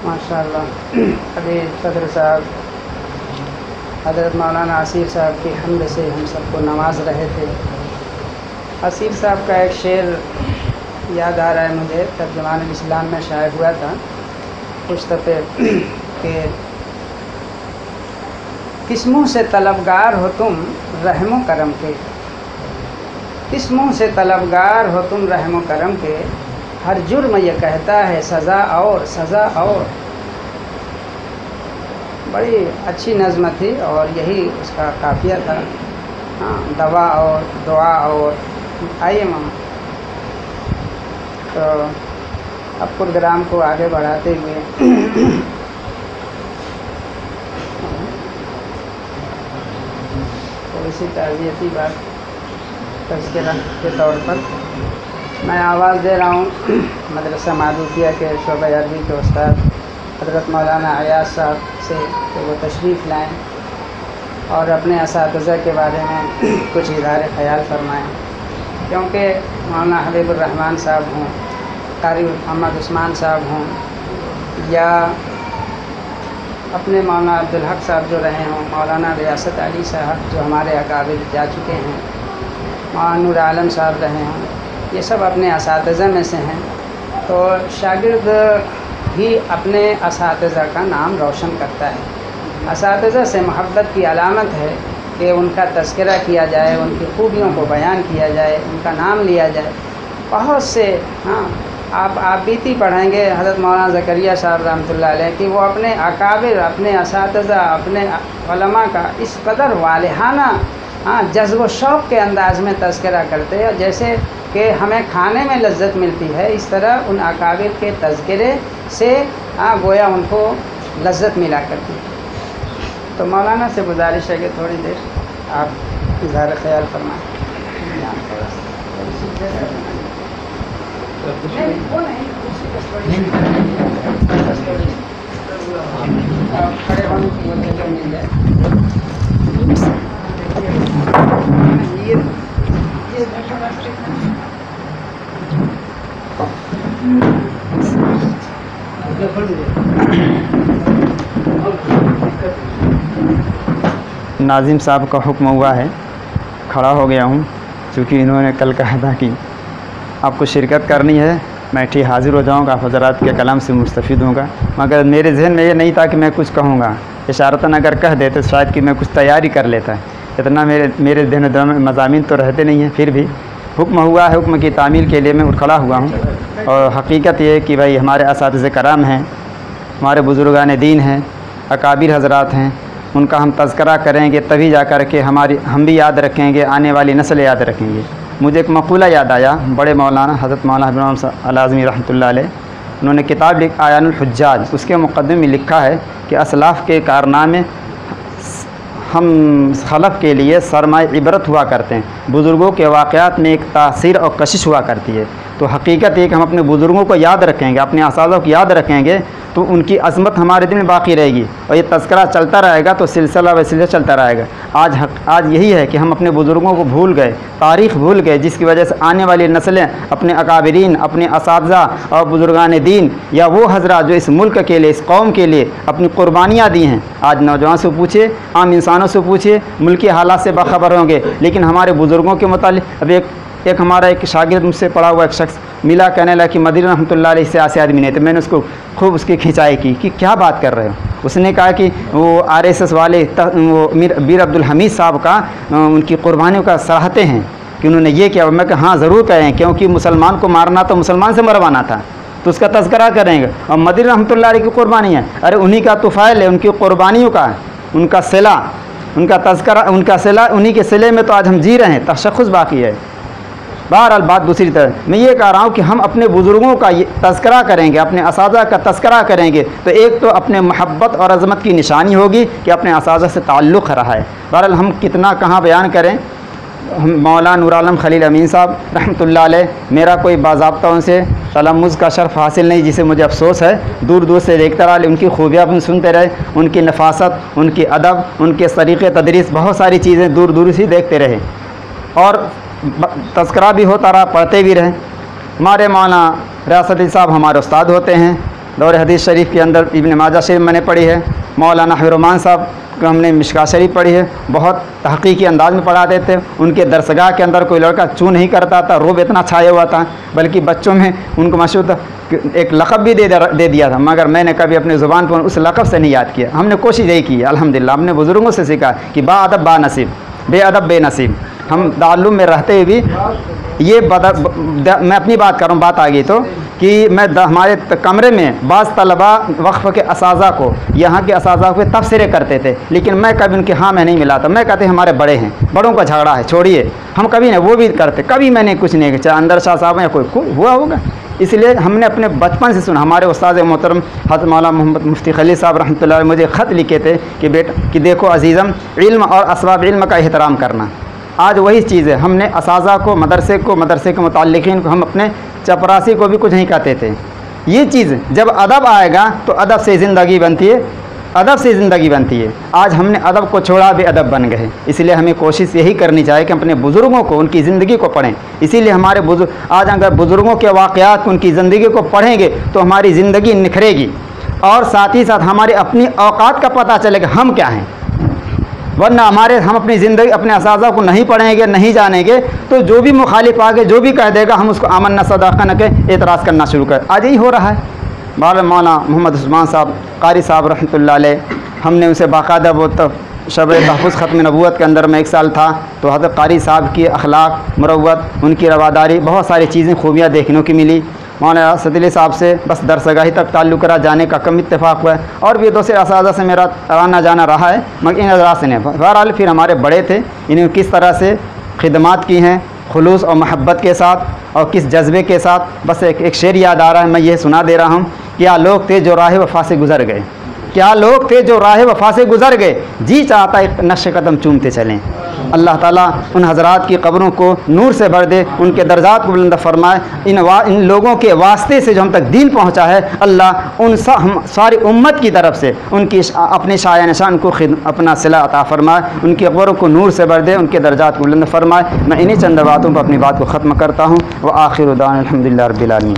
माशाअल्लाह। अभी सदर साहब हज़रत मौलाना आसिफ साहब की हम्द से हम सबको नवाज रहे थे। आसिफ साहब का एक शेर याद आ रहा है मुझे, तर्जुमान इस्लाम में शाये हुआ था कुछ दफ़े कि किस मुँह से तलबगार हो तुम रहमो करम के, किस मुँह से तलबगार हो तुम रहमो करम के, हर जुर्म ये कहता है सज़ा और सज़ा और। बड़ी अच्छी नज़्म थी और यही उसका काफ़िया था। हाँ, दवा और दुआ और। आइए मामा, तो अब प्रोग्राम को आगे बढ़ाते हुए थोड़ी सी ताज़ियती बात तज़किरा के तौर पर मैं आवाज़ दे रहा हूँ मदरसा मादूकिया के शोबा अरबी के उस्ताद हज़रत मौलाना अयाज साहब से कि वो तशरीफ़ लाएँ और अपने असातिज़ा के बारे में कुछ इज़हार ख़याल फरमाएँ। क्योंकि मौलाना हबीबुर रहमान साहब हों, कारी मोहम्मद उस्मान साहब हों, या अपने मौलाना अब्दुल हक साहब जो रहे हों, मौलाना रियासत अली साहब जो हमारे अकाबिर जा चुके हैं, मौलाना नूर आलम साहब रहे हों, ये सब अपने असातिज़ा में से हैं। तो शागिर्द ही अपने असातिज़ा का नाम रोशन करता है। असातिज़ा से मोहब्बत की अलामत है कि उनका तज़किरा किया जाए, उनकी खूबियों को बयान किया जाए, उनका नाम लिया जाए। बहुत से आप बीती पढ़ेंगे हज़रत मौलाना ज़करिया साहब रहमतुल्लाह अलैह कि वो अपने अकाबिर, अपने असातिज़ा, अपने उलमा का इस कदर वालिहाना जज़्ब व शौक़ के अंदाज़ में तज़किरा करते हैं जैसे कि हमें खाने में लज्जत मिलती है, इस तरह उन अकाबिर के तज़किरे से गोया उनको लज्जत मिला करती है। तो मौलाना से गुजारिश है कि थोड़ी देर आप इज़हार ख़याल फरमाएँ। खड़े होने की वो जगह मिल जाए। नाज़िम साहब का हुक्म हुआ है, खड़ा हो गया हूँ क्योंकि इन्होंने कल कहा था कि आपको शिरकत करनी है, मैं ठीक हाज़िर हो जाऊँगा, आप हज़रात के कलाम से मुस्तफ़ीद होऊंगा। मगर मेरे जहन में ये नहीं था कि मैं कुछ कहूँगा, इशारतन अगर कह देते शायद कि मैं कुछ तैयारी कर लेता। इतना मेरे दिन में मज़ामीन तो रहते नहीं हैं, फिर भी हुक्म हुआ है, हुक्म की तामील के लिए मैं उठ खड़ा हुआ हूँ। और हकीकत ये है कि भाई हमारे असातिज़े कराम हैं, हमारे बुज़ुर्गान दीन हैं, अकाबिर हज़रात हैं, उनका हम तज़करा करेंगे तभी जा कर के हम भी याद रखेंगे, आने वाली नस्ल याद रखेंगे। मुझे एक मक़ूला याद आया, बड़े मौलाना हज़रत मौलाना अल आज़मी रहमतुल्लाह अलैह, उन्होंने किताब आयानुल हुज्जाज, उसके मुक़द्दमे में लिखा है कि असलाफ़ के कारनामे हम खलफ़ के लिए सरमाए इबरत हुआ करते हैं, बुज़ुर्गों के वाक़यात में एक तासीर और कशिश हुआ करती है। तो हकीकत है कि हम अपने बुज़ुर्गों को याद रखेंगे, अपने असातिज़ा को याद रखेंगे तो उनकी अज़मत हमारे दिल में बाक़ी रहेगी और ये तज़किरा चलता रहेगा तो सिलसिला व सिलसिला चलता रहेगा। आज यही है कि हम अपने बुज़ुर्गों को भूल गए, तारीख़ भूल गए, जिसकी वजह से आने वाली नस्लें अपने अकाबिरीन, अपने असातिज़ा और बुज़ुर्गान दीन या वो हज़रात जो इस मुल्क के लिए, इस कौम के लिए अपनी क़ुरबानियाँ दी हैं, आज नौजवान से पूछिए, आम इंसानों से पूछिए, मुल्की हालात से बाखबर होंगे। लेकिन हमारे बुज़ुर्गों के मुतालिक अब एक हमारा एक शागिर्द मुझसे पढ़ा हुआ एक शख्स मिला, कहने लगा कि मदीना रहमतुल्लाह अलैह से ऐसे आदमी नहीं थे। मैंने उसको खूब उसकी खिंचाई की कि क्या बात कर रहे हो। उसने कहा कि वो RSS वाले वो मीर अब्दुल हमीद साहब का उनकी क़ुरबानियों का सराहते हैं कि उन्होंने ये किया। मैं कहा हाँ ज़रूर कहें, क्योंकि मुसलमान को मारना तो मुसलमान से मरवाना था, तो उसका तज़किरा करेंगे। और मदीना रहमतुल्लाह अलैह की क़ुरबानी है, अरे उन्हीं का तुफ़ैल है, उनकी क़ुरबानियों का, उनका सिला, उनका तज़किरा, उनका सिला, उन्हीं के सिले में तो आज हम जी रहे हैं, तशख़्ख़ुस बाकी है। बहरहाल बात दूसरी तरफ मैं ये कह रहा हूँ कि हम अपने बुज़ुर्गों का तज़किरा करेंगे, अपने असातिज़ा का तज़किरा करेंगे तो एक तो अपने मोहब्बत और अज़मत की निशानी होगी कि अपने असातिज़ा से ताल्लुक़ रहा है। बहरहाल हम कितना कहाँ बयान करें। मौलाना नूर आलम खलील अमीन साहब रहमतुल्लाह अलैह, मेरा कोई बाज़ाब्ता उनसे तलम्मुज़ का शर्फ़ हासिल नहीं, जिसे मुझे अफसोस है। दूर दूर से देखते रहा, उनकी खूबियाँ भी सुनते रहे, उनकी नफासत, उनकी अदब, उनके तरीक़े तदरीस, बहुत सारी चीज़ें दूर दूर से देखते रहे और तज़किरा भी होता रहा, पढ़ते भी रहे। हमारे मौलाना रियासत साहब हमारे उस्ताद होते हैं, दौर हदीस शरीफ के अंदर इब्न माजा शरीफ मैंने पढ़ी है, मौलाना रहमान साहब को हमने मिशकात शरीफ पढ़ी है, बहुत तहक़ीक़ी अंदाज में पढ़ाते थे। उनके दरसगाह के अंदर कोई लड़का चू नहीं करता था, रोब इतना छाया हुआ था, बल्कि बच्चों में उनको मशहूर एक लक़ब भी दे दिया था, मगर मैंने कभी अपनी ज़ुबान पर उस लक़ब से नहीं याद किया। हमने कोशिश यही की, अल्हम्दुलिल्लाह हमने बुज़ुर्गों से सीखा कि बाअदब बानसीब, बेअदब बेनसीब। हम दारुल में रहते हुए भी ये मैं अपनी बात कर रहा हूँ, बात आ गई तो कि मैं हमारे कमरे में बाज़ तलबा वक्फ़ के असाज़ा को, यहाँ के असाज़ा को तबसरे करते थे, लेकिन मैं कभी उनके हाँ में नहीं मिला था। मैं कहते हमारे बड़े हैं, बड़ों का झगड़ा है, छोड़िए, हम कभी नहीं, वो भी करते, कभी मैंने कुछ नहीं किया, चाहे अंदर शाह साहब या कोई हुआ होगा। इसलिए हमने अपने बचपन से सुना। हमारे उस्ताद मोहतरम हज़रत मौलाना मोहम्मद मुफ्ती खलील साहब रहमतुल्लाह अलैह मुझे ख़त लिखे थे कि बेटा कि देखो अज़ीज़म, इल्म और असबाब इल्म का एहतराम करना। आज वही चीज़ है, हमने असाज़ा को, मदरसे के मुताल्लिक़ीन को, हम अपने चपरासी को भी कुछ नहीं कहते थे। ये चीज़ जब अदब आएगा तो अदब से ज़िंदगी बनती है, अदब से ज़िंदगी बनती है। आज हमने अदब को छोड़ा, बेअदब बन गए। इसलिए हमें कोशिश यही करनी चाहिए कि अपने बुज़ुर्गों को, उनकी ज़िंदगी को पढ़ें। इसीलिए हमारे बुज़ुर्ग, आज अगर बुज़ुर्गों के वाक़यात, उनकी ज़िंदगी को पढ़ेंगे तो हमारी ज़िंदगी निखरेगी, और साथ ही साथ हमारे अपनी औकात का पता चलेगा हम क्या हैं। वरना हम अपनी ज़िंदगी, अपने असाज़ा को नहीं पढ़ेंगे, नहीं जानेंगे, तो जो भी मुखालिफ आगे जो भी कह देगा, हम उसको आमन न सदाक़ा न के एतराज़ करना शुरू कर। आज यही हो रहा है। मौलाना मोहम्मद उस्मान साहब कारी साहब रहमतुल्लाह अलैह, हमने उनसे बाकायदा वो शब तहफ़्फ़ुज़ ख़त्म नबूवत के अंदर मैं 1 साल था, तो हज़रत कारी साहब की अखलाक, मुरव्वत, उनकी रवादारी, बहुत सारी चीज़ें खूबियाँ देखने को मिली। मौलाना सदली साहब से बस दरसगाही तक ताल्लुक़ रहा, जाने का कम इत्तेफाक हुआ है, और भी दूसरे असाज़ा से मेरा आना जाना रहा है, मगर इन हज़रात से नहीं। बहरहाल फिर हमारे बड़े थे, इन्होंने किस तरह से खिदमात की हैं खुलूस और महब्बत के साथ, और किस जज्बे के साथ। बस एक शेर याद आ रहा है, मैं ये सुना दे रहा हूँ। क्या लोग थे जो राह वफ़ा से गुज़र गए, क्या लोग थे जो राह वफ़ा से गुज़र गए, जी चाहता एक नक्श कदम चूमते चलें। अल्लाह ताला उन हज़रात की कब्रों को नूर से भर दे, उनके दर्जात को बुलंद फरमाए। इन लोगों के वास्ते से जो हम तक दीन पहुँचा है, अल्लाह उन हम सारी उम्मत की तरफ से उनकी अपने शाया निशान को अपना सिला अता फरमाए, उनकी कब्रों को नूर से भर दे, उनके दर्जात को बुलंद फरमाए। मैं इन्हीं चंद बातों पर अपनी बात को ख़त्म करता हूँ। व आखिर दान अल्हम्दुलिल्लाह रब्बिल आलमीन।